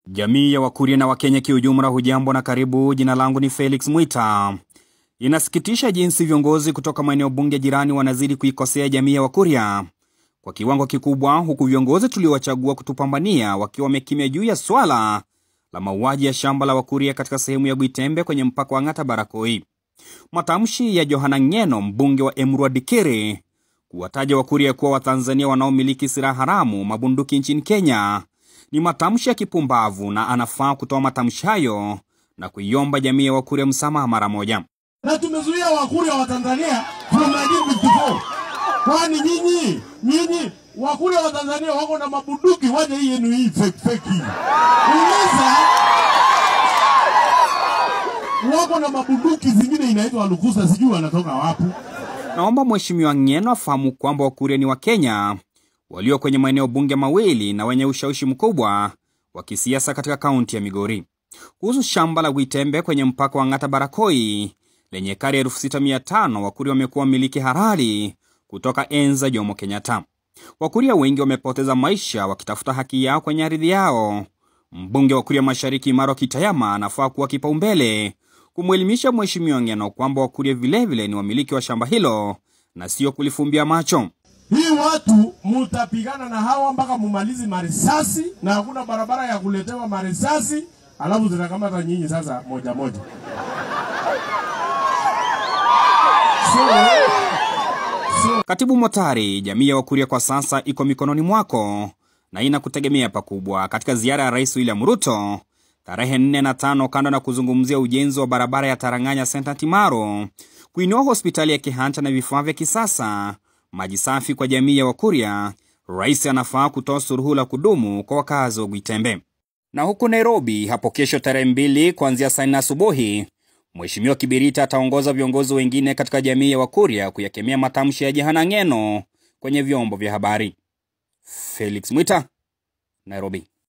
Jamii ya Wakuria na Wakenya kiujumla, hujambo na karibu. Jina langu ni Felix Mwita. Inasikitisha jinsi viongozi kutoka maeneo bunge jirani wanazidi kuikosea jamii ya Wakuria kwa kiwango kikubwa, huku viongozi tuliowachagua kutupambania wakiwa wamekimya juu ya swala la mauaji ya shamba la Wakuria katika sehemu ya Gwitembe kwenye mpaka wa Ng'ata Barakoi. Matamshi ya Johana Ng'eno, mbunge wa Emurua Dikirĩ, kuwataja Wakuria kuwa Watanzania wanaomiliki silaha haramu, mabunduki nchini Kenya, ni matamshi ya kipumbavu, na anafaa kutoa matamshi hayo na kuiomba jamii ya Wakuria msamaha mara moja. Na tumezuia Wakuria wa Tanzania from 1954. Kwani nyinyi Wakuria wa Tanzania wako na mabunduki, waje hii yenu hii fake. Uliza wako na mabunduki zingine inaitwa lukusa, sijui wanatoka wapi. Naomba Mheshimiwa Ng'eno afahamu kwamba Wakuria ni wa Kenya walio kwenye maeneo bunge mawili na wenye ushawishi mkubwa wa kisiasa katika kaunti ya Migori. Kuhusu shamba la Gwitembe kwenye mpaka wa Ng'ata Barakoi lenye ekari 6500, Wakuria wamekuwa wamiliki halali kutoka enza Jomo Kenyatta. Wakuria wengi wamepoteza maisha wakitafuta haki yao kwenye ardhi yao. Mbunge wa Kuria Mashariki Maro Kitayama anafaa kuwa kipaumbele kumwelimisha Mheshimiwa Ng'eno kwamba Wakuria vilevile ni wamiliki wa shamba hilo na sio kulifumbia macho. Hii watu mutapigana na hawa mpaka mumalizi marisasi, na hakuna barabara ya kuletewa marisasi, alafu zitakamata nyinyi sasa moja moja. Katibu Motari, jamii ya Wakuria kwa sasa iko mikononi mwako na inakutegemea pakubwa. Katika ziara ya Rais William Ruto tarehe 4 na 5, kando na kuzungumzia ujenzi wa barabara ya Taranganya Center Timaro, kuinua hospitali ya Kihanta na vifaa vya kisasa, maji safi kwa jamii ya Wakuria, Rais anafaa kutoa suluhu la kudumu kwa wakazi wa Gwitembe. Na huku Nairobi hapo kesho tarehe 2 kuanzia saa 4 asubuhi, Mheshimiwa Kibirita ataongoza viongozi wengine katika jamii ya Wakuria kuyakemea matamshi ya Johana Ng'eno kwenye vyombo vya habari. Felix Mwita, Nairobi.